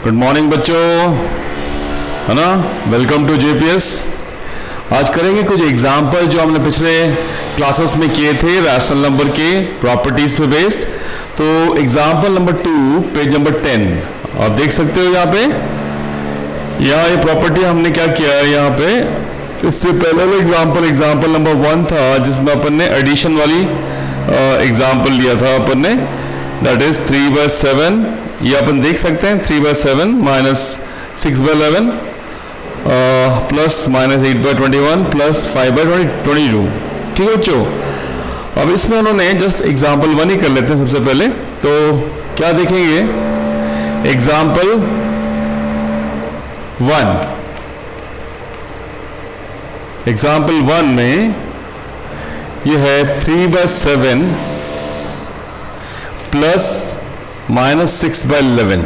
Good morning बच्चों, है ना। Welcome to JPS. आज करेंगे कुछ एग्जाम्पल जो हमने पिछले क्लासेस में किए थे रैशनल नंबर के प्रॉपर्टीज पे बेस्ड। तो एग्जाम्पल नंबर 2 पेज नंबर 10 आप देख सकते हो। यहाँ पे ये प्रॉपर्टी हमने क्या किया है यहाँ पे। इससे पहले वो एग्जाम्पल नंबर 1 था जिसमें अपन ने एडिशन वाली एग्जाम्पल लिया था अपन ने, दैट इज 3/7। ये अपन देख सकते हैं 3/7 माइनस 6/11 प्लस माइनस 8/21 प्लस 5/22। ठीक है बच्चों। अब इसमें उन्होंने जस्ट एग्जाम्पल 1 ही कर लेते हैं सबसे पहले। तो क्या देखेंगे एग्जाम्पल 1 में ये है 3/7 plus minus 6/11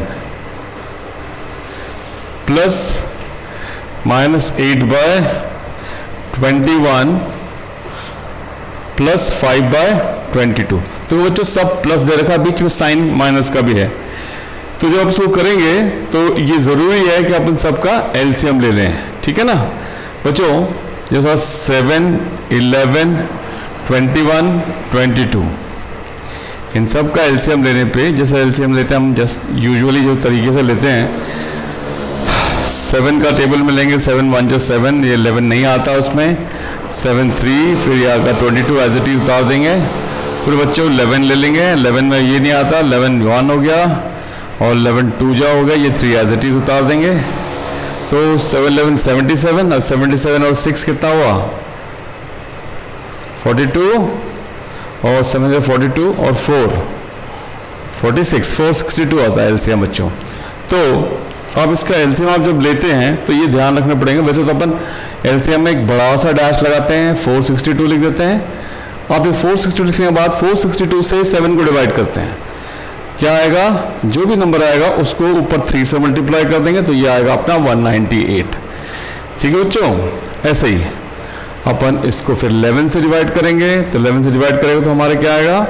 plus minus 8/21 plus 5/22। तो बच्चों सब प्लस दे रखा, बीच में साइन माइनस का भी है। तो जब आप इसको करेंगे तो ये जरूरी है कि अपन सबका एलसीएम ले लें, ठीक है ना बच्चों। जैसा 7, 11, 21, 22 इन सब का एलसीएम लेने पे जैसे एलसीएम लेते हैं हम जस्ट यूजुअली जो तरीके से लेते हैं 7 का टेबल में लेंगे। 7 1 जो 7, ये 11 नहीं आता उसमें। 7 3, फिर ये आकर 22 एज इट इज उतार देंगे। फिर बच्चों 11 ले लेंगे। 11 में ये नहीं आता, 11 1 हो गया और 11 2 जा हो गया, ये 3 एज इट इज उतार देंगे। तो 7 11 77 और 77 और 6 कितना हुआ 42 और 7 42 और 4 46 462 आता है एलसीएम बच्चों। तो अब इसका एलसीएम आप जब लेते हैं तो ये ध्यान रखना पड़ेगा। वैसे तो अपन एलसीएम में एक बड़ा सा डैश लगाते हैं, 462 लिख देते हैं। आप ये 462 लिखने के बाद 462 से 7 को डिवाइड करते हैं। क्या आएगा, जो भी नंबर आएगा उसको ऊपर 3 से मल्टीप्लाई कर देंगे तो ये आएगा अपना 198। ठीक है बच्चों। ऐसे ही अपन इसको फिर 11 से डिवाइड करेंगे। तो 11 से डिवाइड करेंगे तो हमारा क्या आएगा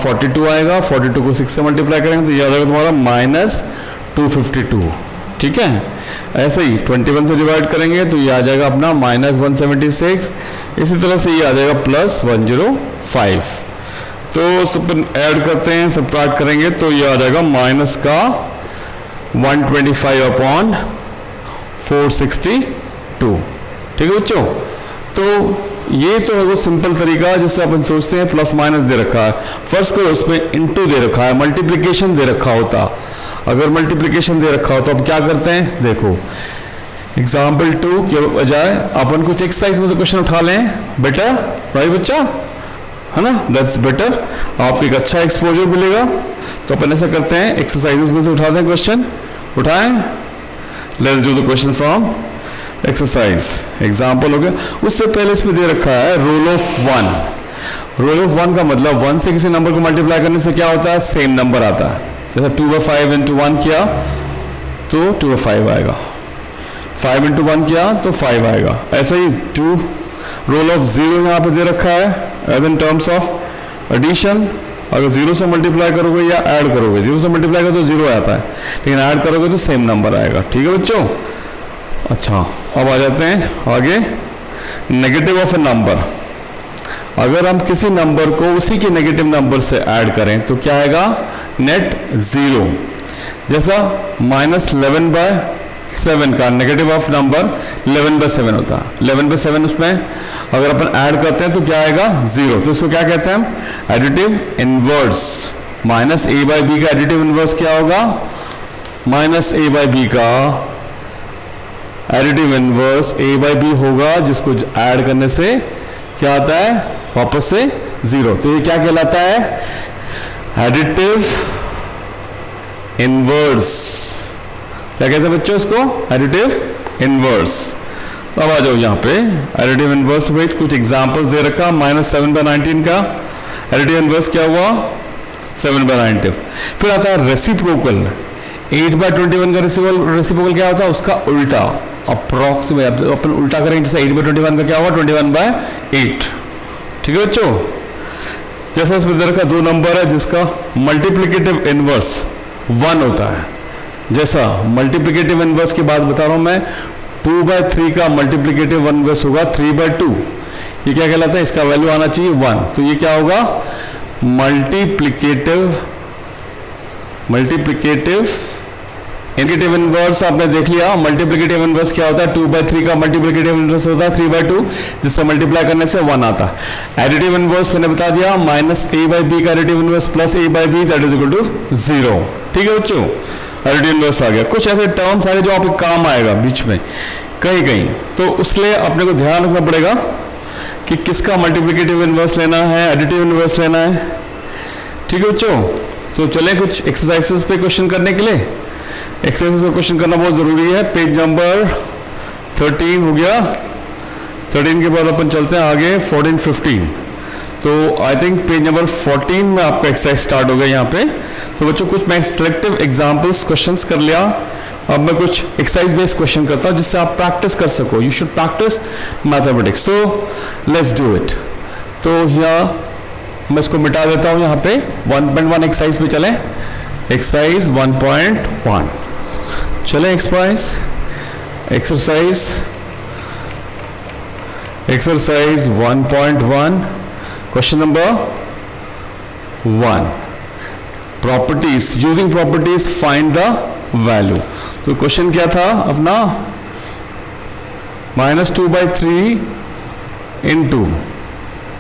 42 आएगा। 42 को 6 से मल्टीप्लाई करेंगे तो ये आ जाएगा तुम्हारा -252। ठीक है। ऐसे ही 21 से डिवाइड करेंगे तो ये आ जाएगा अपना -176। इसी तरह से ये आ जाएगा +105। तो सब ऐड करते हैं, सबट्रैक्ट करेंगे तो ये आ जाएगा माइनस का 125/462। ठीक है बच्चों। तो ये तो है वो सिंपल तरीका जिससे अपन सोचते हैं प्लस माइनस दे रखा है। फर्स्ट को उसमें इनटू दे रखा है, मल्टीप्लिकेशन दे रखा होता। अगर मल्टीप्लिकेशन दे रखा हो तो अब क्या करते हैं, देखो एग्जाम्पल 2 के बजाय अपन कुछ एक्सरसाइज में से क्वेश्चन उठा लें। बेटर राइट बच्चा, है ना, दैट्स बेटर। आपको एक अच्छा एक्सपोजर मिलेगा। तो अपन ऐसा करते हैं एक्सरसाइजेस में से उठाते हैं क्वेश्चन। उठाएं, let's do the question from exercise. Example हो गया। उससे पहले इसमें दे रखा है रोल ऑफ 1। रोल ऑफ 1 का मतलब 1 से किसी नंबर को मल्टीप्लाई करने से क्या होता है, सेम नंबर आता है। जैसा 2/5 इंटू 1 किया तो 2/5 आएगा। 5 इंटू 1 किया तो 5 आएगा। ऐसा ही 2 रोल ऑफ 0 यहाँ पे दे रखा है as in terms of addition. अगर 0 से मल्टीप्लाई करोगे या ऐड करोगे, 0 से मल्टीप्लाई करोगे तो 0 आता है, लेकिन ऐड करोगे तो सेम नंबर आएगा। ठीक है बच्चों। अच्छा, अब आ जाते हैं आगे। Negative of A number. अगर हम किसी नंबर को उसी के नेगेटिव नंबर से ऐड करें तो क्या आएगा, नेट 0। जैसा -11/7 का नेगेटिव ऑफ नंबर 11/7 होता है। 11/7 उसमें अगर अपन ऐड करते हैं तो क्या आएगा 0। तो इसको क्या कहते हैं हम, एडिटिव इनवर्स। -a/b का एडिटिव इनवर्स क्या होगा, -a/b का एडिटिव इनवर्स a/b होगा, जिसको ऐड करने से क्या आता है वापस से 0। तो ये क्या कहलाता है, एडिटिव इनवर्स। क्या कहते हैं बच्चों इसको, एडिटिव इनवर्स। अब आ जाओ यहाँ पे एडिटिव इनवर्स में कुछ एग्जांपल्स दे रखा। -7/19 का एडिटिव इनवर्स क्या हुआ, 7/19। फिर आता है रेसिप्रोकल। 8/21 का रेसिप्रोकल क्या होता है, उसका उल्टा, अप्रॉक्सीमेट अपन उल्टा करेंगे। जैसे 8/21 का क्या हुआ 21/8। ठीक है बच्चों। जैसा इसमें दे रखा 2 नंबर है जिसका मल्टीप्लिकेटिव इनवर्स 1 होता है। जैसा मल्टीप्लिकेटिव इनवर्स की बात बता रहा हूं मैं, 2/3 का मल्टीप्लिकेटिव इनवर्स होगा 3/2। ये क्या कहलाता है, इसका वैल्यू आना चाहिए 1। तो ये क्या होगा, मल्टीप्लिकेटिव इंडिकेटिव इनवर्स आपने देख लिया। मल्टीप्लिकेटिव इनवर्स क्या होता है, 2/3 का मल्टीप्लिकेटिव इनवर्स होता है 3/2, जिससे मल्टीप्लाई करने से 1 आता है। एडिटिव इनवर्स मैंने बता दिया, -a/b का additive inverse plus a/b that is equal to 0। ठीक है बच्चों, एडिटिव इनवर्स आ गया। कुछ ऐसे टर्म्स आ गए जो आपके काम आएगा बीच में कहीं कहीं, तो उसलिए अपने को ध्यान रखना पड़ेगा कि किसका मल्टीप्लिकेटिव इनवर्स लेना है, एडिटिव इनवर्स लेना है। ठीक है बच्चों, तो चले कुछ एक्सरसाइजेस पे क्वेश्चन करने के लिए। एक्सरसाइज का क्वेश्चन करना बहुत जरूरी है। पेज नंबर 13 हो गया, 13 के बाद अपन चलते हैं आगे 14, 15। तो आई थिंक पेज नंबर 14 में आपका एक्सरसाइज स्टार्ट हो गया यहाँ पे। तो बच्चों कुछ मैं सिलेक्टिव एग्जाम्पल्स क्वेश्चंस कर लिया, अब मैं कुछ एक्सरसाइज बेस्ड क्वेश्चन करता हूँ जिससे आप प्रैक्टिस कर सको। You should practice mathematics, so let's do it. तो यहाँ मैं इसको मिटा देता हूँ, यहाँ पे 1.1 एक्सरसाइज पे चले। एक्सरसाइज 1.1 चले। Exercise 1.1 question number 1, properties, using properties find the value. तो क्वेश्चन क्या था अपना, -2/3 इंटू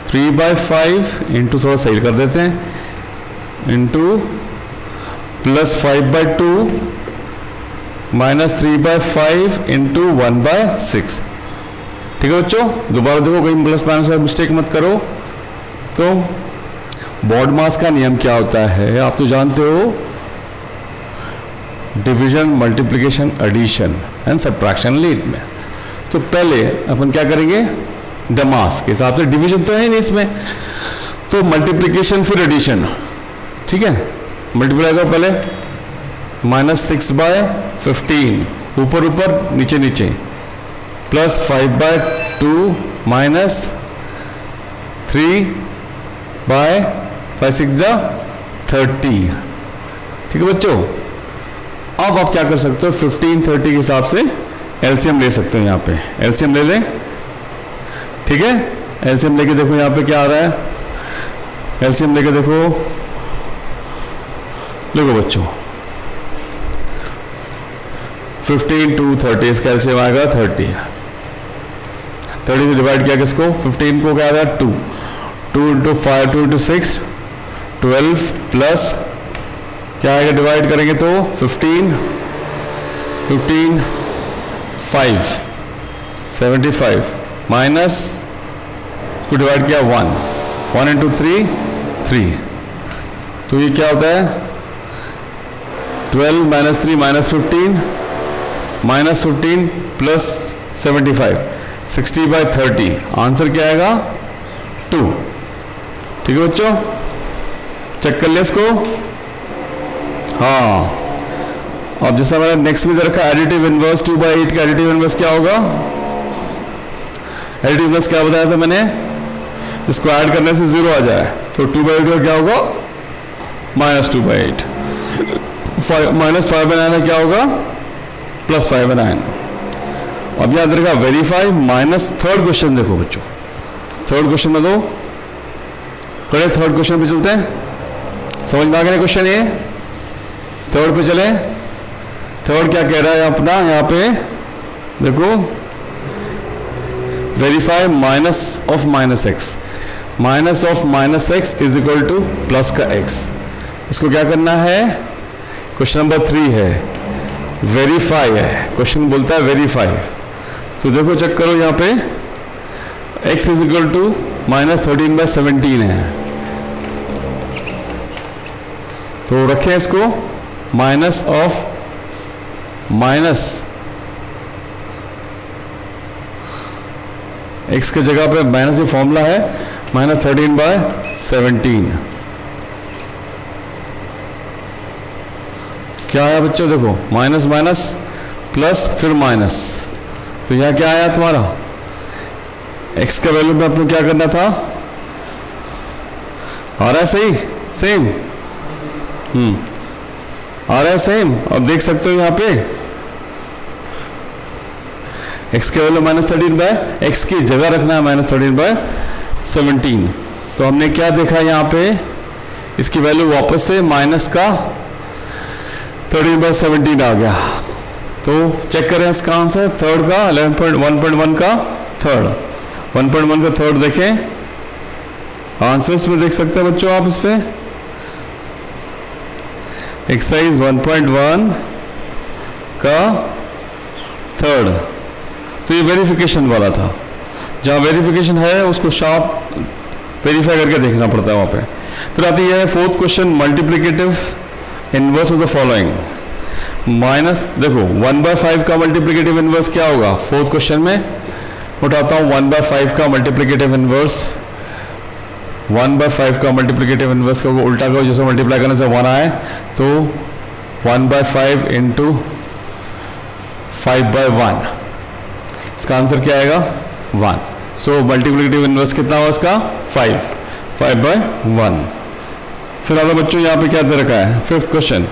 3/5 इंटू, थोड़ा सही कर देते हैं, इंटू +5/2 -3/5 इंटू 1/6। ठीक है बच्चों, दोबारा देखो कहीं प्लस माइनस का मिस्टेक मत करो। तो बॉड मास का नियम क्या होता है आप तो जानते हो, division, multiplication, addition and subtraction lead में। तो पहले अपन क्या करेंगे, द मास के हिसाब से, डिवीजन तो है नहीं इसमें, तो मल्टीप्लिकेशन फिर एडिशन। ठीक है, मल्टीप्लाई करो पहले, -6/15 ऊपर ऊपर नीचे नीचे, +5/2 -3/5/6 ठीक है बच्चों। अब आप क्या कर सकते हो, 15, 30 के हिसाब से एलसीएम ले सकते हो। यहाँ पे एलसीएम ले लें, ठीक है। एलसीएम लेके देखो यहाँ पे क्या आ रहा है, एलसीएम लेके देखो बच्चों, 15 to 30 इसका एलसीएम आएगा 30। 30 से डिवाइड किया किसको, 15 को क्या आ रहा है 2 × 5, 2 × 6 12 प्लस क्या आएगा, डिवाइड करेंगे तो 15 5 75 माइनस इसको डिवाइड किया 1 × 3 3। तो ये क्या होता है 12 - 3 -15 प्लस 75 60/30। आंसर क्या आएगा 2। ठीक है बच्चों, चेक कर ले इसको। हाँ, अब जैसा मैंने नेक्स्ट में दे रखा एडिटिव इनवर्स 2/8 का एडिटिव इनवर्स क्या होगा, एडिटिव इनवर्स क्या बताया था मैंने, इसको ऐड करने से 0 आ जाए तो 2/8 का क्या होगा -2/8, -5/9 क्या होगा +5/9। अब याद रखा वेरीफाई माइनस थर्ड क्वेश्चन देखो बच्चों, थर्ड क्वेश्चन देखो, पहले थर्ड क्वेश्चन पे चलते हैं, समझ में आ गया क्वेश्चन ये। थर्ड पे चले, थर्ड क्या कह रहा है अपना, यहाँ पे देखो verify minus of -x, minus of -x is equal two plus का x। इसको क्या करना है, क्वेश्चन नंबर 3 है, वेरीफाई है, क्वेश्चन बोलता है वेरीफाई। तो देखो चेक करो यहाँ पे x इज इक्वल टू -13/17 है, तो रखें इसको माइनस ऑफ माइनस x के जगह पे माइनस ये फॉर्मूला है -13/17। क्या आया बच्चों, देखो माइनस माइनस प्लस फिर माइनस, तो यहाँ क्या आया तुम्हारा x का वैल्यू में आपको क्या करना था, आ रहा है सही सेम। आ रहा है सेम। अब देख सकते हो यहाँ पे x की वैल्यू -13/, x की जगह रखना है -13/17। तो हमने क्या देखा यहाँ पे, इसकी वैल्यू वापस से माइनस का 13/17 आ गया। तो चेक करें इसका आंसर, थर्ड का 1.1 का थर्ड, 1.1 का थर्ड देखें आंसर्स में, देख सकते हैं बच्चों आप इस पे एक्सरसाइज 1.1 का थर्ड। तो ये वेरिफिकेशन वाला था, जहाँ वेरिफिकेशन है उसको शार्प वेरीफाई करके देखना पड़ता है वहाँ पे। फिर आती है fourth question, multiplicative inverse of the following. Minus, देखो 1/5 का मल्टीप्लिकेटिव इनवर्स क्या होगा, फोर्थ क्वेश्चन में उठाता हूँ 1/5 का मल्टीप्लिकेटिव इनवर्स। 1/5 का मल्टीप्लिकेटिव इनवर्स का उल्टा करो, जैसे मल्टीप्लाई करने से 1 आए तो 1/5 इंटू 5/1, इसका आंसर क्या आएगा 1। सो मल्टीप्लिकेटिव इनवर्स कितना हुआ इसका 5/1। फिर आता बच्चों यहाँ पे क्या दे रखा है, fifth question,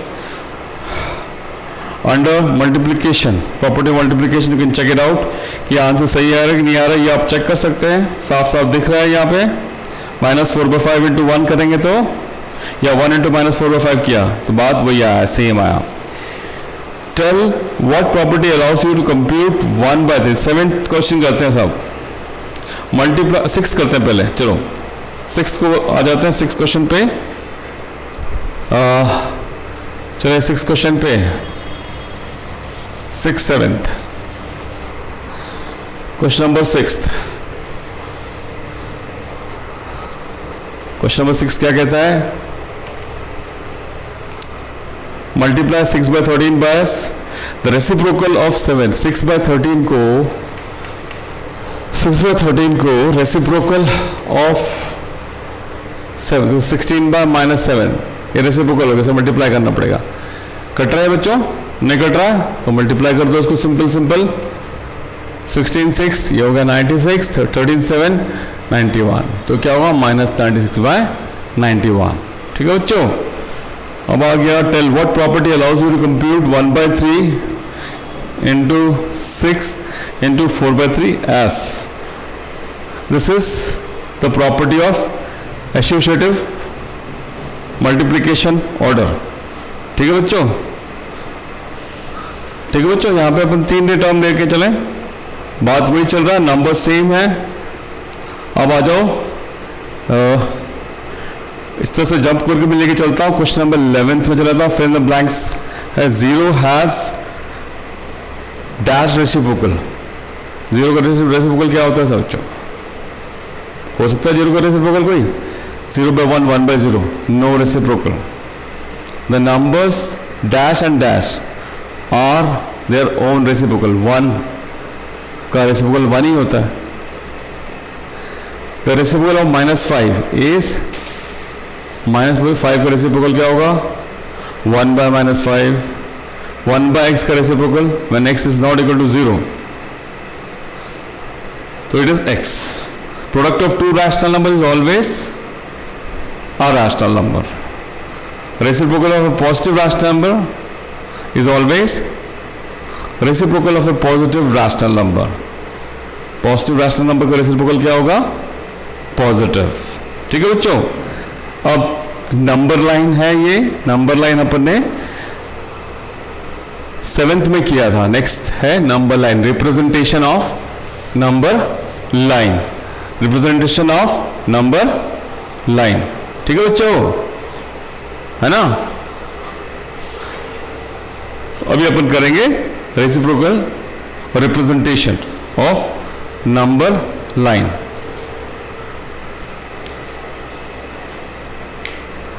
under multiplication, property multiplication, you can check it out कि आंसर सही आ रहा है कि नहीं आ रहा है, ये आप चेक कर सकते हैं। साफ साफ दिख रहा है यहाँ पे, -4/5 इंटू 1 करेंगे तो, या 1 इंटू -4/5 किया तो बात वही आया, सेम आया। Tell what property allows you to compute 1/3। Seventh question करते हैं सब, मल्टीप्लाई 6 करते हैं पहले, चलो 6 को आ जाते हैं 6 क्वेश्चन पे। चलिए 6 क्वेश्चन पे 7th question number 6। Question number 6 क्या कहता है, multiply 6/13 by the reciprocal of 7। 6/13 को रेसिप्रोकल ऑफ 7, तो 16/-7 ये रेसिप्रोकल होगा, मल्टीप्लाई करना पड़ेगा। कट रहा है बच्चों, नहीं कट रहा है तो मल्टीप्लाई कर दो इसको, सिंपल 16 6, ये होगा 96, 13 7 91, तो क्या होगा -96/91। ठीक है बच्चों। अब आ गया tell what property allows you to compute 1/3 into 6 into 4/3 एस। This is the property of associative multiplication order. ठीक है बच्चों, ठीक है बच्चों। यहाँ पे अपन 3 टर्म लेके चलें, बात वही चल रहा है, नंबर सेम है। अब आ जाओ, इस तरह से जंप करके मैं लेके चलता हूँ, क्वेश्चन नंबर 11th में चला था। फिल इन द ब्लैंक्स है, 0 हैज डैश रेसिप्रोकल। 0 का रेसिप्रोकल क्या होता है सब बच्चों, हो सकता है 0 का रेसिप्रोकल कोई 0/1, 1/0, no reciprocal. The numbers dash and dash are their own reciprocal. 1 का रेसिप्रोकल 1 ही होता है। द रेसिप्रोकल ऑफ -5 इज -5 का रेसिप्रोकल क्या होगा 1/-5। 1/x का reciprocal when x is not equal to 0, तो it is x। Product of 2 rational number is always a rational number. Reciprocal of a positive rational number is always reciprocal of a positive rational number. Positive rational number का reciprocal क्या होगा positive। ठीक है बच्चों। अब number line है, ये number line अपन ने 7th में किया था। नेक्स्ट है number line, representation of number line, representation of number line. ठीक है बच्चों, है ना। तो अभी अपन करेंगे रेसिप्रोकल और representation of number line.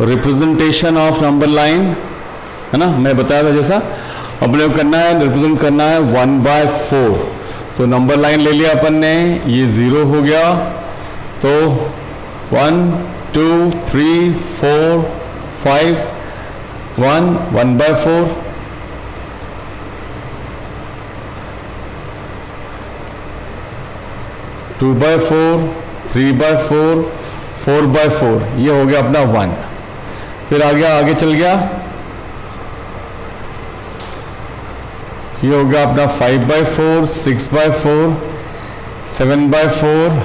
Representation of number line, है ना, मैं बताया था जैसा अपने को करना है, रिप्रेजेंट करना है 1/4। तो नंबर लाइन ले लिया अपन ने, ये 0 हो गया, तो 1 2 3 4 5 1 1/4, 2/4, 3/4, 4/4, ये हो गया अपना 1। फिर आ गया, आगे चल गया ये हो गया अपना 5/4, 6/4, 7/4,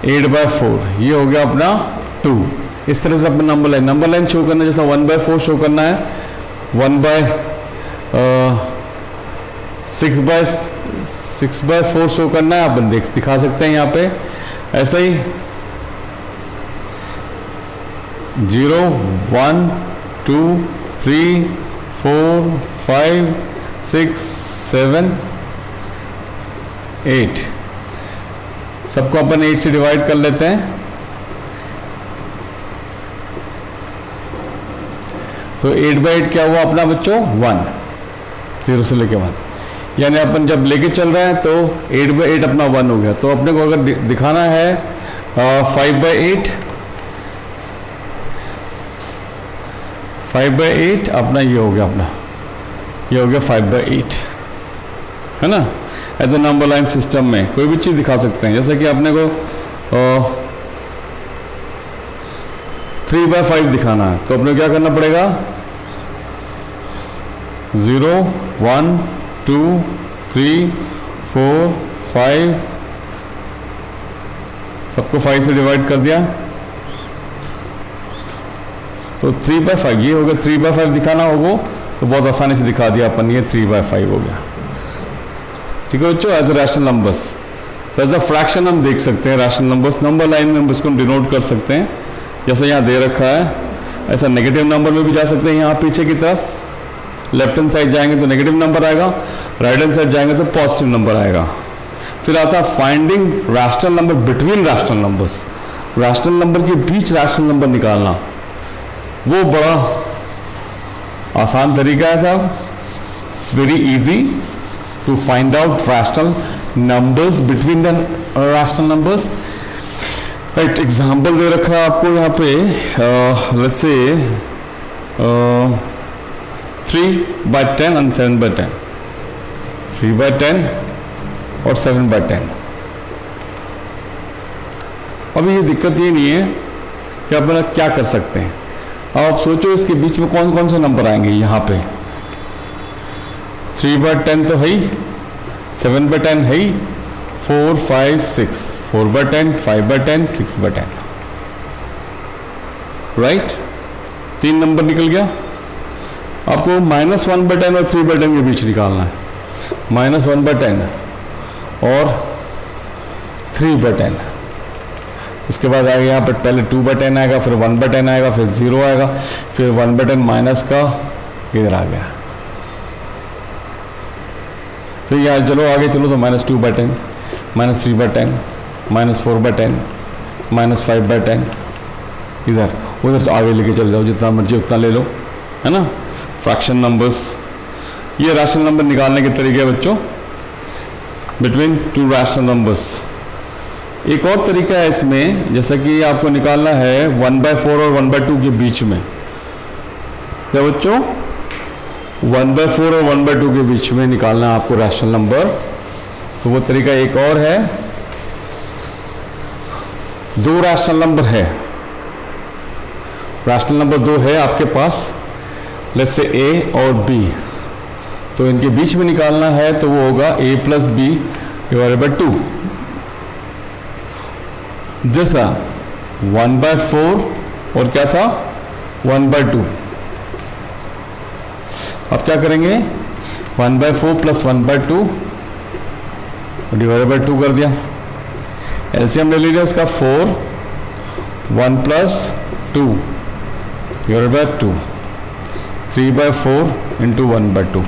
8/4, ये हो गया अपना 2। इस तरह से अपना नंबर लाइन शो करना है, जैसा 1/4 शो करना है, 6/4 शो करना है, अपन दिखा सकते हैं यहाँ पे ऐसा ही 0, 1, 2, 3, 4, 5, 6, 7, 8, सबको अपन 8 से डिवाइड कर लेते हैं। तो 8/8 क्या हुआ अपना बच्चों 1, 0 से लेके 1, यानी अपन जब लेके चल रहे हैं तो 8/8 अपना 1 हो गया। तो अपने को अगर दिखाना है 5/8 अपना ये हो गया, अपना ये हो गया 5/8, है ना। As a number line system में कोई भी चीज़ दिखा सकते हैं, जैसे कि अपने को 3/5 दिखाना है, तो अपने को क्या करना पड़ेगा 0, 1, 2, 3, 4, 5, सबको 5 से डिवाइड कर दिया, तो 3/5 ये हो गया। 3/5 दिखाना होगा तो बहुत आसानी से दिखा दिया अपन, ये 3/5 हो गया। ठीक है बच्चों, एज ए रैशनल नंबर्स। तो एज अ फ्रैक्शन हम देख सकते हैं रैशनल नंबर्स, नंबर लाइन में हम उसको डिनोट कर सकते हैं, जैसे यहाँ दे रखा है। ऐसा नेगेटिव नंबर में भी जा सकते हैं, यहाँ पीछे की तरफ लेफ्ट हैंड साइड जाएंगे तो नेगेटिव नंबर आएगा, राइट हैंड साइड जाएंगे तो पॉजिटिव नंबर आएगा। फिर आता है finding rational number between rational numbers, rational number के बीच रैशनल नंबर निकालना, वो बड़ा आसान तरीका है साहब। It's very easy to find out rational numbers between the rational numbers. Right, example दे रखा है आपको यहाँ पे, लेट्स से 3/10 and 7/10, 3/10 और 7/10। अभी ये दिक्कत ये नहीं है कि अपन क्या कर सकते हैं। अब आप सोचो इसके बीच में कौन कौन से नंबर आएंगे। यहाँ पे 3/10 तो है ही, 7/10 है ही, 4, 5, 6, 4/10, 5/10, 6/10, राइट। 3 नंबर निकल गया। आपको -1/10 और 3/10 के बीच निकालना है, -1/10 और 3/10। उसके बाद आएगा यहाँ पर पहले 2/10 आएगा, फिर 1/10 आएगा, फिर 0 आएगा, फिर 1/10 माइनस का इधर आ गया। फिर यहाँ चलो आगे चलो तो -2/10, -3/10, -4/10, -5/10, इधर उधर तो आगे लेके चल जाओ, जितना मर्जी उतना ले लो, है ना। फ्रैक्शन नंबर्स, ये रैशनल नंबर निकालने के तरीके हैं बच्चों बिटवीन 2 रैशनल नंबर्स। एक और तरीका है इसमें, जैसा कि आपको निकालना है 1/4 और 1/2 के बीच में। क्या बच्चों, 1/4 और 1/2 के बीच में निकालना है आपको रैशनल नंबर। तो वो तरीका एक और है। 2 रैशनल नंबर है, रैशनल नंबर 2 है आपके पास, लेट्स से A और B, तो इनके बीच में निकालना है तो वो होगा A + B / 2। जैसा 1/4 और क्या था 1/2। अब क्या करेंगे, 1/4 + 1/2 / 2 कर दिया। एलसीएम ले लीजिए इसका 4, 1 + 2 / 2, 3/4 × 1/2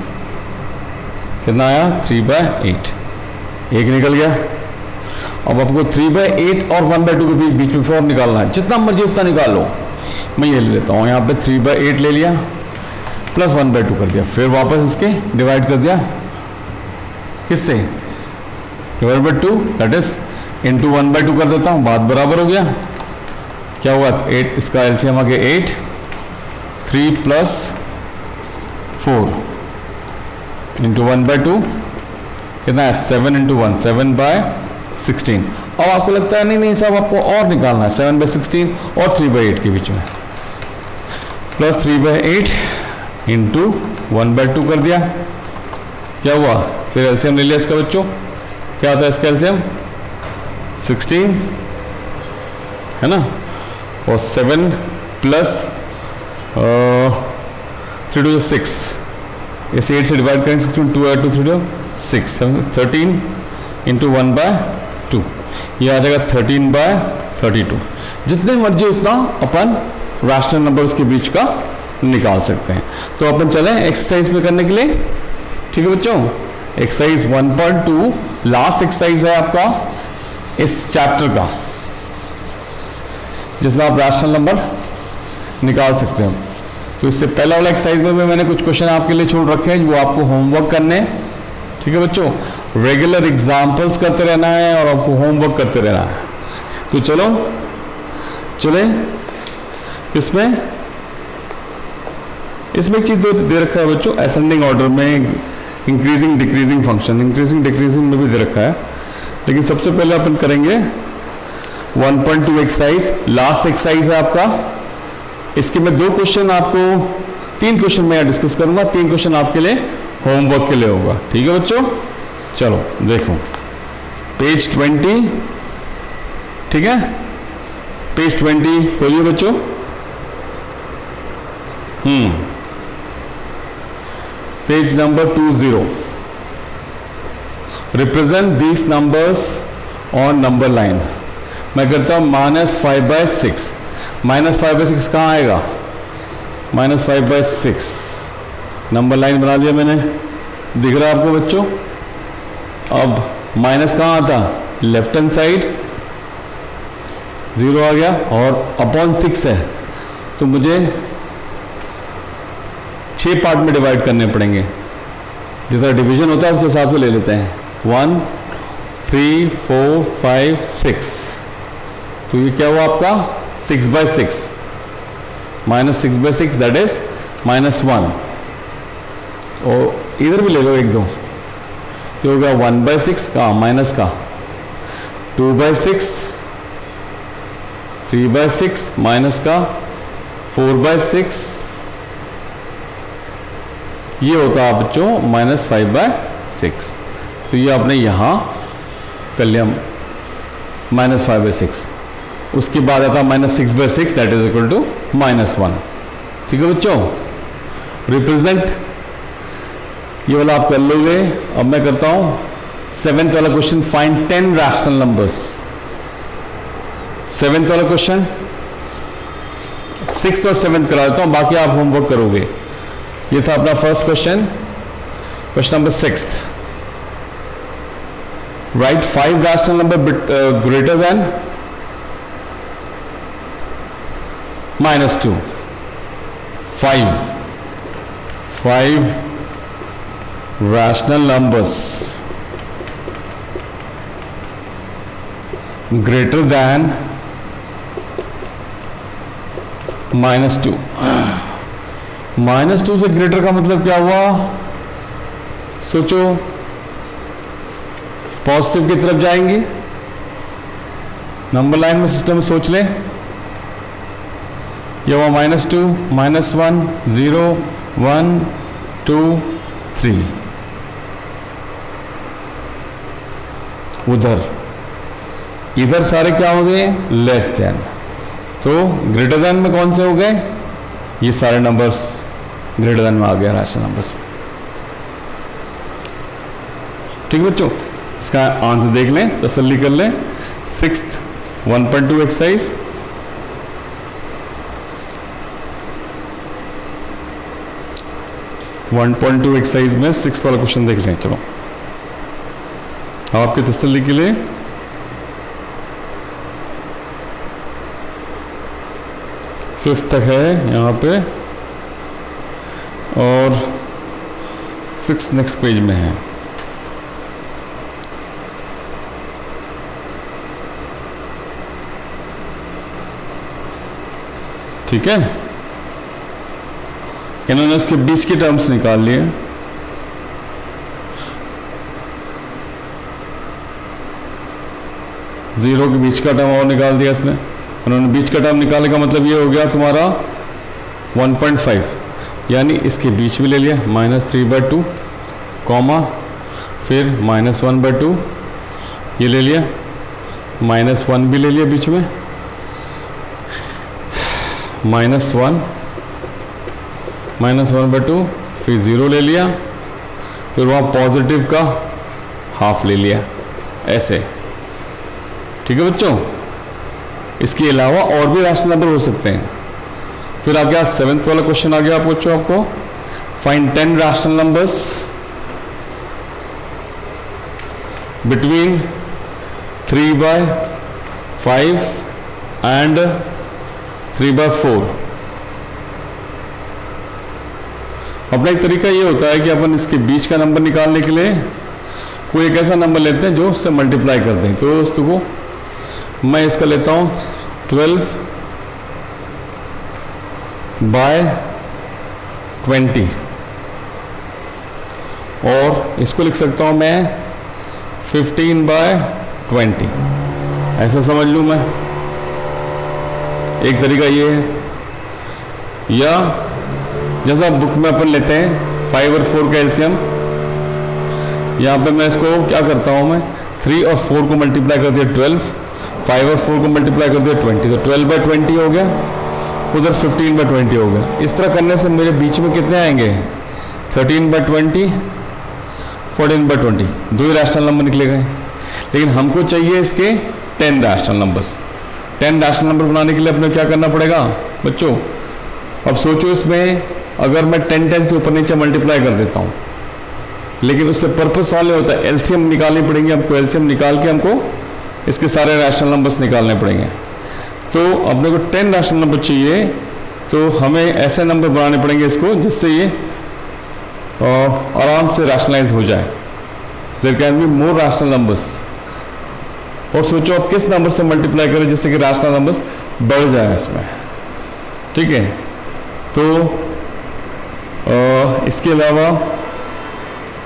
कितना आया 3/8, एक निकल गया। अब आपको 3/8 और 1/2 के बीच में 4 निकालना है, जितना मर्जी उतना निकाल लो। मैं ये ले लेता हूँ, यहाँ पे 3/8 ले लिया प्लस 1/2 कर दिया, फिर वापस इसके डिवाइड कर दिया, किससे /2, दैट इज इंटू 1/2 कर देता हूँ, बात बराबर हो गया। क्या हुआ 8, इसका एलसीएम आ गया 8, 3 + 4 इंटू 1/2 कितना है 7 × 1, 7/16। अब आपको लगता है नहीं साहब आपको और निकालना है 7/16 और 3/8 के बीच में, प्लस 3/8 इंटू 1/2 कर दिया, क्या हुआ, फिर एलसीएम ले लिया इसका बच्चों, क्या आता है इसका एलसीएम 16 है ना, और 7 प्लस 3 to 6, इसे 8 से डिवाइड करेंगे 16, 2 2 3 to 6, 13 इंटू 1/2, ये आ जाएगा 13/32। जितने मर्जी उतना अपन रैशनल नंबर्स के बीच का निकाल सकते हैं। तो अपन चलें एक्सरसाइज में करने के लिए, ठीक है बच्चों। एक्सरसाइज 1.2 लास्ट एक्सरसाइज है आपका इस चैप्टर का, जिसमें आप रैशनल नंबर निकाल सकते हो। तो इससे पहला वाला एक्सरसाइज में मैंने कुछ क्वेश्चन आपके लिए छोड़ रखे हैं जो आपको होमवर्क करने, ठीक है बच्चों। रेगुलर एग्जाम्पल्स करते रहना है और आपको होमवर्क करते रहना है। तो चलो चले, इसमें एक चीज दे रखा है बच्चों, असेंडिंग ऑर्डर में increasing decreasing function, increasing decreasing में भी दे रखा है। लेकिन सबसे पहले अपन करेंगे 1.2 एक्सरसाइज, लास्ट एक्सरसाइज है आपका। इसके मैं 2 क्वेश्चन आपको, 3 क्वेश्चन मैं डिस्कस करूंगा, 3 क्वेश्चन आपके लिए होमवर्क के लिए होगा, ठीक है बच्चों। चलो देखो पेज 20, ठीक है, पेज 20 खोलिए बच्चों। Page number 20, represent these numbers on number line. मैं करता हूं -5/6, -5/6 कहाँ आएगा, -5/6 नंबर लाइन बना दिया मैंने, दिख रहा है आपको बच्चों। अब माइनस कहाँ आता, लेफ्ट हैंड साइड 0 आ गया, और अपॉन 6 है तो मुझे 6 पार्ट में डिवाइड करने पड़ेंगे, जितना डिवीजन होता है उसके हिसाब से ले लेते हैं। 1 3 4 5 6, तो ये क्या हुआ आपका 6/6, -6/6 दैट इज -1, और इधर भी ले लो 1 2, तो होगा 1/6 का माइनस का 2/6, 3/6 माइनस का 4/6, ये होता है बच्चों -5/6। तो ये आपने यहाँ कर लिया -5/6। उसके बाद आता -6/6 दैट इज इक्वल टू -1, ठीक है बच्चों। रिप्रेजेंट ये वाला आप कर लोगे। अब मैं करता हूं 7th वाला question, find 10 rational numbers. 7th वाला क्वेश्चन 6th और 7th करा देता हूं, बाकी आप होमवर्क करोगे। ये था अपना first question, question number 6th। Right 5 rational number greater than -2, 5 rational numbers greater than -2। -2 से ग्रेटर का मतलब क्या हुआ, सोचो, पॉजिटिव की तरफ जाएंगे, नंबर लाइन में सिस्टम सोच लें। ये हुआ -2 -1 0 1 2 3, इधर सारे क्या हो गए, लेस देन। तो ग्रेटर देन में कौन से हो गए, ये सारे नंबर्स ग्रेटर देन में आ गया रैशनल नंबर्स। ठीक बच्चों, इसका आंसर देख लें, तसल्ली कर लें। 6th 1.2 एक्सरसाइज, एक्सरसाइज में 6th वाला क्वेश्चन देख लें। चलो आपकी तसल्ली के लिए 5th तक है यहाँ पे, और 6th नेक्स्ट पेज में है। ठीक है, इन्होंने उसके बीच के टर्म्स निकाल लिए। जीरो के बीच का टर्म और निकाल दिया इसमें, उन्होंने बीच का टर्म निकालने का मतलब ये हो गया तुम्हारा 1.5, यानी इसके बीच में ले लिया -3/2 कॉमा, फिर -1/2 ये ले लिया, -1 भी ले लिया बीच में, -1/2, फिर 0 ले लिया, फिर वहाँ पॉजिटिव का हाफ ले लिया, ऐसे। ठीक है बच्चों, इसके अलावा और भी रैशनल नंबर हो सकते हैं। फिर आ गया 7th वाला क्वेश्चन आ गया बच्चों आपको, find 10 rational numbers between 3/5 and 3/4। अपना एक तरीका ये होता है कि अपन इसके बीच का नंबर निकालने के लिए कोई एक ऐसा नंबर लेते हैं जो उससे मल्टीप्लाई करते हैं। तो दोस्तों को मैं इसका लेता हूँ 12/20 और इसको लिख सकता हूँ मैं 15/20, ऐसा समझ लूँ मैं। एक तरीका ये है, या जैसा बुक में अपन लेते हैं 5 और 4 का एलसीएम, यहाँ पे मैं इसको क्या करता हूँ, मैं 3 और 4 को मल्टीप्लाई कर दिया 12, 5 और 4 को मल्टीप्लाई कर दिया 20, तो 12/20 हो गया, उधर 15/20 हो गया। इस तरह करने से मेरे बीच में कितने आएंगे, 13/20, 14/20, 2 ही रैशनल नंबर निकले गए। लेकिन हमको चाहिए इसके 10 रैशनल नंबर्स। 10 रैशनल नंबर बनाने के लिए अपने क्या करना पड़ेगा बच्चों, अब सोचो इसमें अगर मैं 10 से ऊपर नीचे मल्टीप्लाई कर देता हूँ, लेकिन उससे पर्पस सॉल्व होता है, एलसीएम निकालनी पड़ेगी हमको, एलसीएम निकाल के हमको इसके सारे रैशनल नंबर्स निकालने पड़ेंगे। तो अपने को 10 रैशनल नंबर चाहिए, तो हमें ऐसे नंबर बनाने पड़ेंगे इसको जिससे ये आराम से रैशनलाइज हो जाए। There can be more rational numbers. और सोचो आप किस नंबर से मल्टीप्लाई करें जिससे कि रैशनल नंबर्स बढ़ जाए इसमें। ठीक है, तो इसके अलावा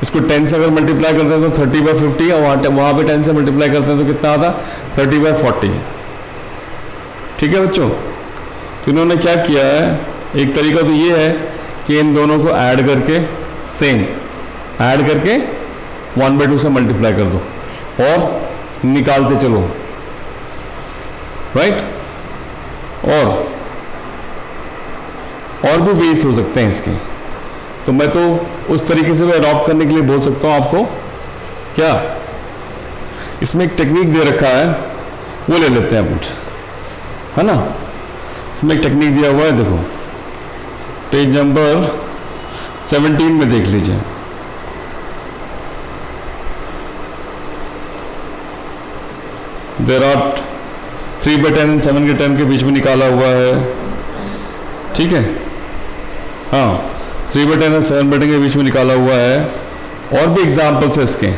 इसको 10 से अगर मल्टीप्लाई करते हैं तो 30/50, और वहाँ पे 10 से मल्टीप्लाई करते हैं तो कितना आता, 30/40। ठीक है बच्चों, तो इन्होंने क्या किया है, एक तरीका तो ये है कि इन दोनों को ऐड करके सेम ऐड करके 1/2 से मल्टीप्लाई कर दो और निकालते चलो, राइट। और भी वेज हो सकते हैं इसके, तो मैं तो उस तरीके से अडॉप्ट करने के लिए बोल सकता हूँ आपको। क्या इसमें एक टेक्निक दे रखा है, वो ले लेते हैं अपन, है ना। इसमें एक टेक्निक दिया हुआ है, देखो पेज नंबर 17 में देख लीजिए। देयर आर 3/10 और 7/10 के बीच में निकाला हुआ है। ठीक है, हाँ 3/10 और 7/10 के बीच में निकाला हुआ है। और भी एग्जाम्पल्स है इसके,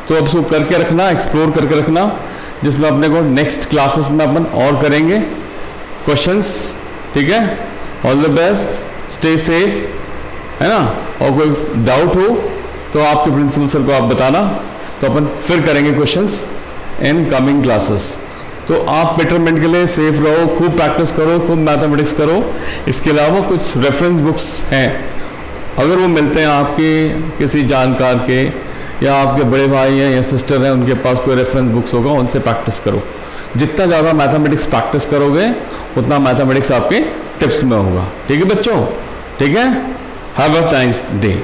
तो अब इसको करके रखना, एक्सप्लोर करके रखना, जिसमें अपने को नेक्स्ट क्लासेस में अपन और करेंगे क्वेश्चंस। ठीक है, all the best, stay safe, है ना। और कोई डाउट हो तो आपके प्रिंसिपल सर को आप बताना, तो अपन फिर करेंगे क्वेश्चंस इन कमिंग क्लासेस। तो आप बेटरमेंट के लिए सेफ रहो, खूब प्रैक्टिस करो, खूब मैथमेटिक्स करो। इसके अलावा कुछ रेफरेंस बुक्स हैं, अगर वो मिलते हैं आपके किसी जानकार के या आपके बड़े भाई हैं या सिस्टर हैं, उनके पास कोई रेफरेंस बुक्स होगा, उनसे प्रैक्टिस करो। जितना ज़्यादा मैथमेटिक्स प्रैक्टिस करोगे उतना मैथमेटिक्स आपके टिप्स में होगा। ठीक है बच्चों, ठीक है, हैव अ नाइस डे।